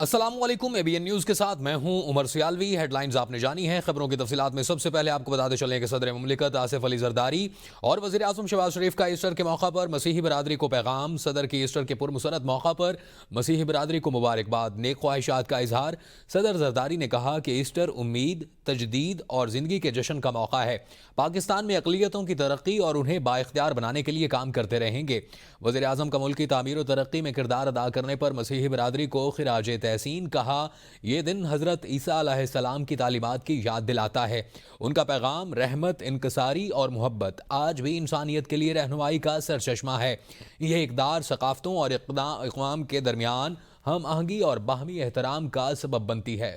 अस्सलामुअलैकुम ABN news के साथ मैं हूं उमर सियालवी। हेडलाइंस आपने जानी हैं। खबरों की तफसीलात में सबसे पहले आपको बताते चलें कि सदर मुमलिकत आसिफ अली जरदारी और वज़ीर आज़म शहबाज शरीफ का ईस्टर के मौका पर मसीही बरादरी को पैगाम। सदर की ईस्टर के पुरमसरत मौका पर मसीही बरादरी को मुबारकबाद, नेक ख्वाहिशात का इजहार। सदर जरदारी ने कहा कि ईस्टर उम्मीद, तजदीद और ज़िंदगी के जश्न का मौका है। पाकिस्तान में अक़लियतों की तरक्की और उन्हें बाइख्तियार बनाने के लिए काम करते रहेंगे। वज़ीर आज़म का मुल्क की तामीर और तरक्की में किरदार अदा करने पर मसीही बरादरी को खिराज तहसीन। कहा, यह दिन हज़रत ईसा अलैहिस्सलाम की तालीमात की याद दिलाता है। उनका पैगाम रहमत, इनकसारी और मोहब्बत आज भी इंसानियत के लिए रहनुमाई का सरचश्मा है। यह इक़दार सकाफ़तों और इक़वाम के दरमियान हम आहंगी और बाहमी एहतराम का सबब बनती है।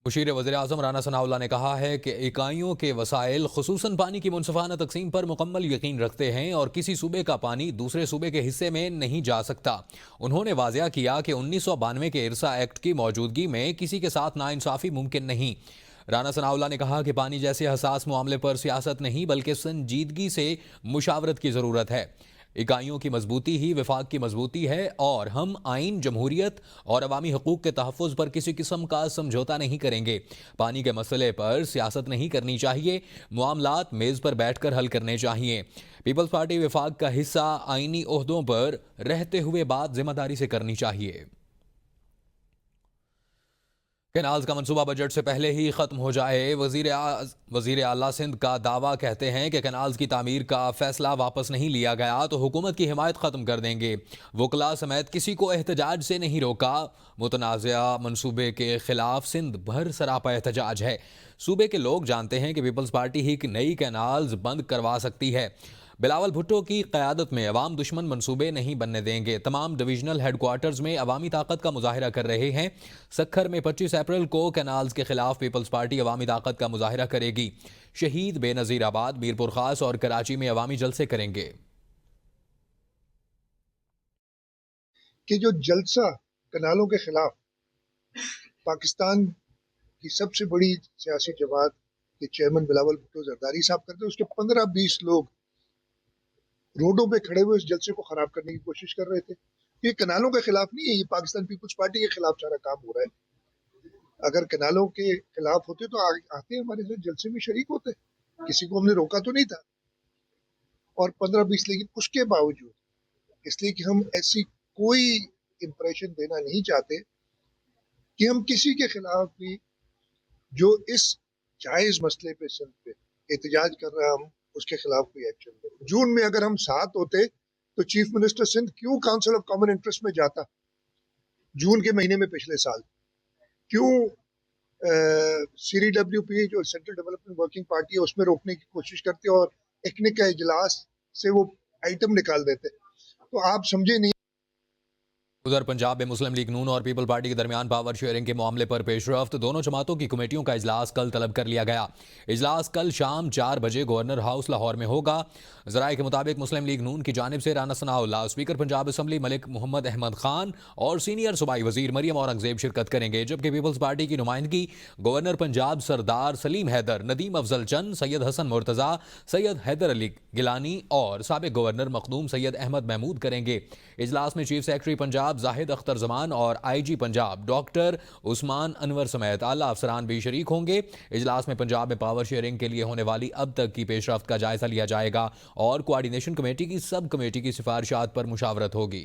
मुशीर वज़ीर आज़म राना सनाउल्लाह ने कहा है कि इकाइयों के वसाइल खुसूसन पानी की मुनसफ़ाना तकसीम पर मुकम्मल यकीन रखते हैं और किसी सूबे का पानी दूसरे सूबे के हिस्से में नहीं जा सकता। उन्होंने वाज़िया किया कि 1992 के इरसा एक्ट की मौजूदगी में किसी के साथ नाइंसाफ़ी मुमकिन नहीं। राना सनाउल्लाह ने कहा कि पानी जैसे हसास मामले पर सियासत नहीं बल्कि संजीदगी से मुशावरत की ज़रूरत है। इकाइयों की मजबूती ही विफाक की मजबूती है और हम आइन, जमहूरियत और अवामी हकूक़ के तहफ़्फ़ुज़ पर किसी किस्म का समझौता नहीं करेंगे। पानी के मसले पर सियासत नहीं करनी चाहिए, मामलात मेज़ पर बैठ कर हल करने चाहिए। पीपल्स पार्टी विफाक का हिस्सा आइनी ओहदों पर रहते हुए बात जिम्मेदारी से करनी चाहिए। कैनाल्स का मंसूबा बजट से पहले ही खत्म हो जाए, वजीर आला सिंध का दावा। कहते हैं कि कैनाल्स की तामीर का फैसला वापस नहीं लिया गया तो हुकूमत की हिमायत खत्म कर देंगे। वकला समेत किसी को एहतजाज से नहीं रोका। मुतनाज़ा मंसूबे के खिलाफ सिंध भर सरापा एहतजाज है। सूबे के लोग जानते हैं कि पीपल्स पार्टी ही नई कैनाल्स बंद करवा सकती है। बिलावल भुट्टो की क़यादत में अवाम दुश्मन मंसूबे नहीं बनने देंगे। तमाम डिवीजनल हेडक्वार्टर्स में अवामी ताकत का मुजाहिरा कर रहे हैं। सखर में 25 अप्रैल को कैनाल्स के खिलाफ पीपल्स पार्टी अवामी ताकत का मुजाहिरा करेगी। शहीद, बेनज़ीराबाद, मीरपुर खास और कराची में अवामी जलसे करेंगे। कि जो जलसा कनालों के खिलाफ पाकिस्तान की सबसे बड़ी सियासी जमात के चेयरमैन बिलावल भुट्टो जरदारी साहब करते, उसके 15-20 लोग रोडों पे खड़े हुए इस जलसे को खराब करने की कोशिश कर रहे थे। ये कनालों के खिलाफ नहीं है, ये पाकिस्तान पीपुल्स पार्टी के खिलाफ सारा काम हो रहा है। अगर कनालों के खिलाफ होते तो आते हमारे साथ जलसे में शरीक होते, किसी को हमने रोका तो नहीं था। और 15-20, लेकिन उसके बावजूद, इसलिए कि हम ऐसी कोई इंप्रेशन देना नहीं चाहते कि हम किसी के खिलाफ भी जो इस जायज मसले पे सिंध पे एहतजाज कर रहा है, हम उसके खिलाफ कोई एक्शन लें। जून में अगर हम साथ होते तो चीफ मिनिस्टर सिंध क्यों काउंसिल ऑफ कॉमन इंटरेस्ट में जाता जून के महीने में पिछले साल? क्यों CDWP जो सेंट्रल डेवलपमेंट वर्किंग पार्टी है उसमें रोकने की कोशिश करते और इकनिक का इजलास से वो आइटम निकाल देते? तो आप समझे नहीं। उधर पंजाब में मुस्लिम लीग नून और पीपल पार्टी के दरमियान पावर शेयरिंग के मामले पर पेशरफ्त। दोनों जमातों की कमेटियों का इजलास कल तलब कर लिया गया। इजलास कल शाम 4 बजे गवर्नर हाउस लाहौर में होगा। जराये के मुताबिक मुस्लिम लीग नून की जानिब से राना सनाउल्लाह, स्पीकर पंजाब असम्बली मलिक मोहम्मद अहमद खान और सीनियर सूबाई वजीर मरियम औरंगजेब शिरकत करेंगे, जबकि पीपल्स पार्टी की नुमाइंदगी गवर्नर पंजाब सरदार सलीम हैदर, नदीम अफजल चंद, सैयद हसन मुर्तज़ा, सैयद हैदर अली गिलानी और साबिक गवर्नर मखदूम सैयद अहमद महमूद करेंगे। इजलास में चीफ सेक्रेटरी पंजाब जाहिद अख्तर जमान और IG पंजाब डॉक्टर उस्मान अनवर समेत आला अफसरान भी शरीक होंगे। इजलास में पंजाब में पावर शेयरिंग के लिए होने वाली अब तक की पेशरफ्त का जायजा लिया जाएगा और कोऑर्डिनेशन कमेटी की सब कमेटी की सिफारिशात पर मुशावरत होगी।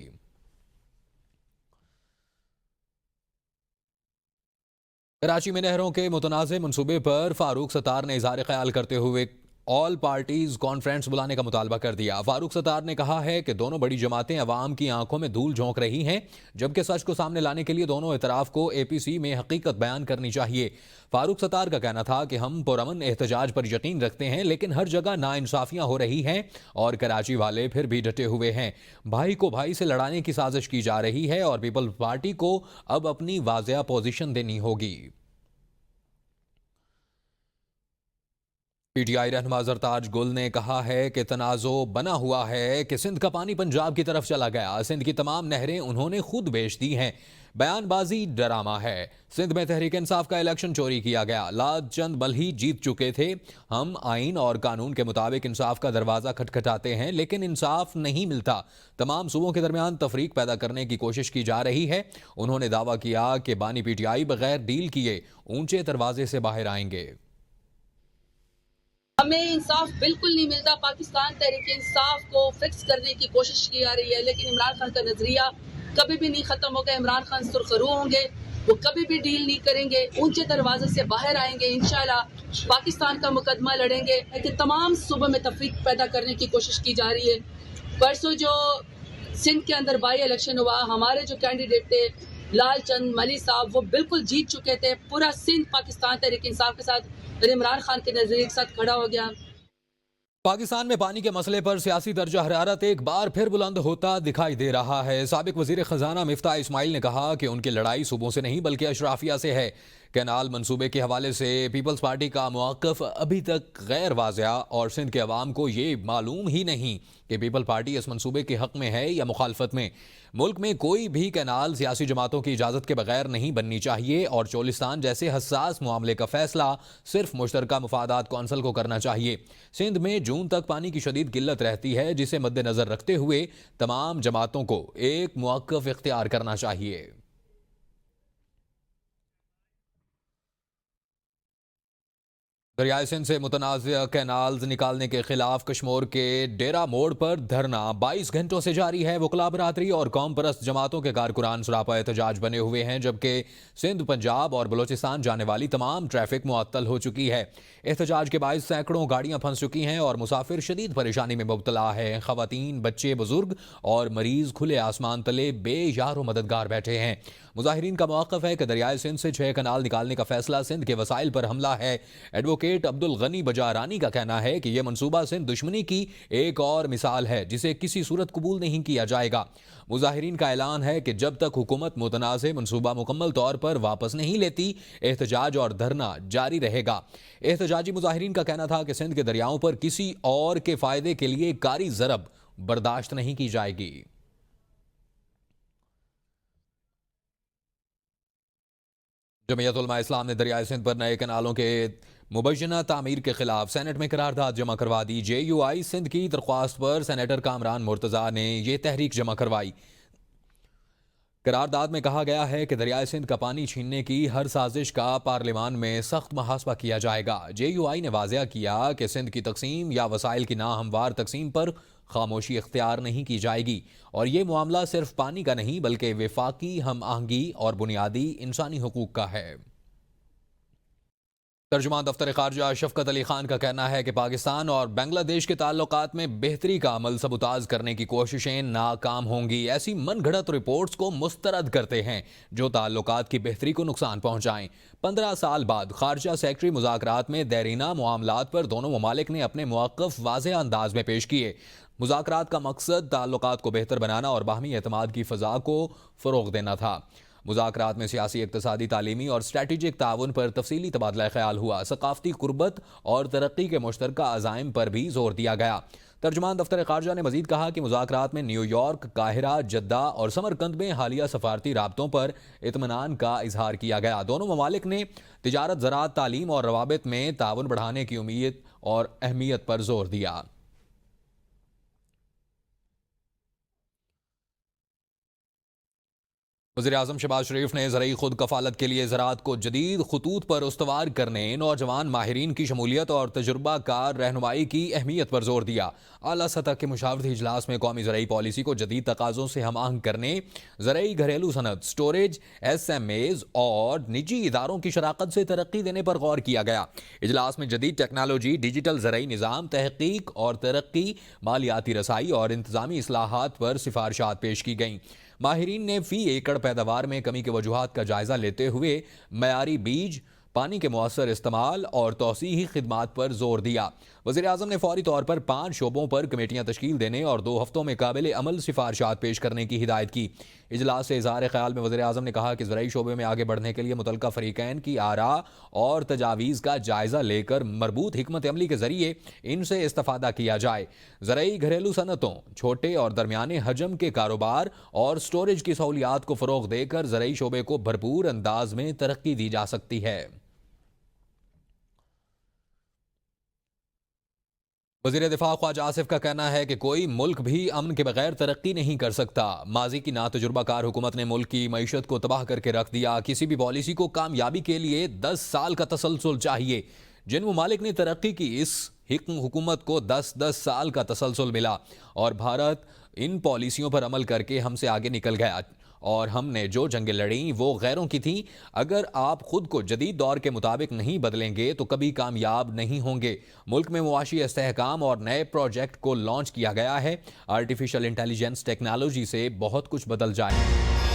कराची में नहरों के मुतनाज़े मंसूबे पर फारूक सत्तार ने इज़हार ख्याल करते हुए ऑल पार्टीज कॉन्फ्रेंस बुलाने का मुतालबा कर दिया। फारूक सत्तार ने कहा है कि दोनों बड़ी जमातें अवाम की आंखों में धूल झोंक रही हैं, जबकि सच को सामने लाने के लिए दोनों इतराफ को APC में हकीकत बयान करनी चाहिए। फारूक सत्तार का कहना था कि हम पुरअमन एहतजाज पर यकीन रखते हैं, लेकिन हर जगह नाइंसाफियां हो रही हैं और कराची वाले फिर भी डटे हुए हैं। भाई को भाई से लड़ाने की साजिश की जा रही है और पीपल्स पार्टी को अब अपनी वाज़ेह पोजीशन देनी होगी। PTI रहनुमा जरताज गुल ने कहा है कि तनाज़ो बना हुआ है कि सिंध का पानी पंजाब की तरफ चला गया। सिंध की तमाम नहरें उन्होंने खुद बेच दी हैं। बयानबाजी डरामा है। सिंध में तहरीक इंसाफ का इलेक्शन चोरी किया गया। लाद चंद बल्ही जीत चुके थे। हम आइन और कानून के मुताबिक इंसाफ का दरवाजा खटखटाते हैं, लेकिन इंसाफ नहीं मिलता। तमाम सूबों के दरमियान तफरीक पैदा करने की कोशिश की जा रही है। उन्होंने दावा किया कि बानी पीटीआई बगैर डील किए ऊंचे दरवाजे से बाहर आएंगे। हमें इंसाफ बिल्कुल नहीं मिलता। पाकिस्तान तहरीक इंसाफ को फिक्स करने की कोशिश की जा रही है, लेकिन इमरान खान का नजरिया कभी भी नहीं खत्म होगा। इमरान खान सुरखरू होंगे, वो कभी भी डील नहीं करेंगे, ऊंचे दरवाजे से बाहर आएंगे। इंशाल्लाह पाकिस्तान का मुकदमा लड़ेंगे कि तमाम सूबों में तफरीक पैदा करने की कोशिश की जा रही है। परसों जो सिंध के अंदर बाई इलेक्शन हुआ, हमारे जो कैंडिडेट थे लाल चंद मली साहब, वो बिल्कुल जीत चुके थे। पूरा सिंध पाकिस्तान तहरीक इंसाफ के साथ और इमरान खान के नजरिए के साथ खड़ा हो गया। पाकिस्तान में पानी के मसले पर सियासी दर्जा हरारत एक बार फिर बुलंद होता दिखाई दे रहा है। साबिक वजीर खजाना मिफ्ता इस्माइल ने कहा कि उनकी लड़ाई सूबों से नहीं बल्कि अशराफिया से है। कैनाल मंसूबे के हवाले से पीपल्स पार्टी का मौक़िफ़ अभी तक गैर वाज़िया और सिंध के अवाम को ये मालूम ही नहीं कि पीपल पार्टी इस मंसूबे के हक़ में है या मुखालफत में। मुल्क में कोई भी कैनाल सियासी जमातों की इजाज़त के बगैर नहीं बननी चाहिए और चोलिस्तान जैसे हसास मामले का फैसला सिर्फ मुश्तरका मुफादात कौंसिल को करना चाहिए। सिंध में जून तक पानी की शदीद किल्लत रहती है, जिसे मद्देनज़र रखते हुए तमाम जमातों को एक मौक़िफ़ इख्तियार करना चाहिए। दरियाई सिंध से मुतनाज़िया कैनाल्स निकालने के खिलाफ कश्मीर के डेरा मोड़ पर धरना 22 घंटों से जारी है। वकला बरादरी और कौम परस्त जमातों के कारकुनान सरापा एहतजाज बने हुए हैं, जबकि सिंध, पंजाब और बलोचिस्तान जाने वाली तमाम ट्रैफिक मुअत्तल हो चुकी है। एहतजाज के बायस सैकड़ों गाड़ियां फंस चुकी हैं और मुसाफिर शदीद परेशानी में मुब्तला है। खवातीन, बच्चे, बुजुर्ग और मरीज खुले आसमान तले बेयार मददगार बैठे हैं। मुजाहिरीन का मौक़िफ़ है कि दरियाई सिंध से 6 कनाल निकालने का फैसला सिंध के वसाइल पर हमला है। एडवोकेट अब्दुल गनी बजारानी का कहना है कि यह मनसूबा सिंध दुश्मनी की एक और मिसाल है, जिसे किसी सूरत कबूल नहीं किया जाएगा। मुजाहिरीन का ऐलान है कि जब तक हुकूमत मुतनाज़ मनसूबा मुकम्मल तौर पर वापस नहीं लेती, एहतजाज और धरना जारी रहेगा। एहतजाजी मुजाहिरीन का कहना था कि सिंध के दरियाओं पर किसी और के फायदे के लिए कारी ज़रब बर्दाश्त नहीं की जाएगी। जमीयत उलमा इस्लाम ने दरियाई सिंध पर नए कनालों के मुबैना तामीर के खिलाफ सेनेट में करारदाद जमा करवा दी। JUI सिंध की दरख्वास्त पर सेनेटर कामरान मुर्तज़ा ने यह तहरीक जमा करवाई। करारदाद में कहा गया है कि दरियाई सिंध का पानी छीनने की हर साजिश का पार्लियामान में सख्त मुहासबा किया जाएगा। JUI ने वाज़ेह किया कि सिंध की तकसीम या वसाइल की नाहमवार तकसीम पर खामोशी इख्तियार नहीं की जाएगी और ये मामला सिर्फ पानी का नहीं बल्कि वफाकी हम आहंगी और बुनियादी इंसानी हुकूक का है। तर्जुमान दफ्तर खारजा शफकत अली खान का कहना है कि पाकिस्तान और बांग्लादेश के ताल्लुकात में बेहतरी का अमल सबूताज करने की कोशिशें नाकाम होंगी। ऐसी मनगढ़ंत रिपोर्ट्स को मुस्तरद करते हैं जो ताल्लुकात की बेहतरी को नुकसान पहुंचाएं। 15 साल बाद खारजा सेक्रेटरी मुज़ाकरात में देरीना मामलात पर दोनों ममालिक ने अपने मौक़िफ़ वाज़ेह अंदाज में पेश किए। मुज़ाकरात का मकसद ताल्लुकात को बेहतर बनाना और बाहमी एतमाद की फ़ज़ा को फ़रोग़ देना था। मुज़ाकरात में सियासी, इक़्तिसादी, तालीमी और स्ट्रैटेजिक ताउन पर तफसीली तबादला ख्याल हुआ। सकाफ़ती कुर्बत और तरक्की के मुश्तरका अज़ाइम पर भी जोर दिया गया। तर्जुमान दफ्तर खारजा ने मजीद कहा कि मुज़ाकरात में न्यूयॉर्क, काहिरा, जद्दा और समरकंद में हालिया सफारती राब्तों पर इत्मीनान का इजहार किया गया। दोनों ममालिक ने तिजारत, ज़राअत, तालीम और रवाबित में ताउन बढ़ाने की उम्मीद और अहमियत पर जोर दिया। वज़ीर-ए-आज़म शहबाज शरीफ ने ज़रई खुद कफ़ालत के लिए ज़राअत को जदीद खतूत पर उस्तवार करने, नौजवान माहिरीन की शमूलियत और तजुर्बाकार रहनुमाई की अहमियत पर जोर दिया। आला सतह के मुशावरती इजलास में कौमी ज़रई पॉलिसी को जदीद तकाज़ों से हम आहंग करने, ज़रई घरेलू सनद, स्टोरेज, SMAs और निजी इदारों की शराकत से तरक्की देने पर गौर किया गया। इजलास में जदीद टेक्नोलॉजी, डिजिटल ज़रई निज़ाम, तहकीक और तरक्की, मालियाती रसाई और इंतज़ामी इस्लाहात पर सिफारिशात पेश की गईं। माहिरीन ने फ़ी एकड़ पैदावार में कमी के वजूहात का जायज़ा लेते हुए मयारी बीज, पानी के मौसर इस्तेमाल और तौसीही खिदमात पर जोर दिया। वज़ीर-ए-आज़म ने फौरी तौर पर 5 शोबों पर कमेटियां तश्कील देने और 2 हफ्तों में काबिल अमल सिफारिशात पेश करने की हिदायत की। इजलास से इज़हार ख्याल में वज़ीर आज़म ने कहा कि ज़राई शोबे में आगे बढ़ने के लिए मुतल्लिका फ़रीक़ैन की आरा और तजावीज़ का जायज़ा लेकर मरबूत हिकमत अमली के ज़रिए इनसे इस्तिफ़ादा किया जाए। ज़राई घरेलू सनतों, छोटे और दरमियाने हजम के कारोबार और स्टोरेज की सहूलियात को फ़रोग़ देकर ज़राई शोबे को भरपूर अंदाज में तरक्की दी जा सकती है। वज़ीर दिफा ख्वाजा आसिफ का कहना है कि कोई मुल्क भी अमन के बगैर तरक्की नहीं कर सकता। माजी की नातजुर्बाकार हुकूमत ने मुल्क की मईशत को तबाह करके रख दिया। किसी भी पॉलिसी को कामयाबी के लिए 10 साल का तसलसल चाहिए। जिन ममालिक ने तरक्की की, इस हुकूमत को 10-10 साल का तसलसल मिला और भारत इन पॉलिसियों पर अमल करके हमसे आगे निकल गया और हमने जो जंगें लड़ी वो गैरों की थीं। अगर आप खुद को जदीद दौर के मुताबिक नहीं बदलेंगे तो कभी कामयाब नहीं होंगे। मुल्क में मुआशी इस्तेहकाम और नए प्रोजेक्ट को लॉन्च किया गया है। आर्टिफिशियल इंटेलिजेंस टेक्नोलॉजी से बहुत कुछ बदल जाए।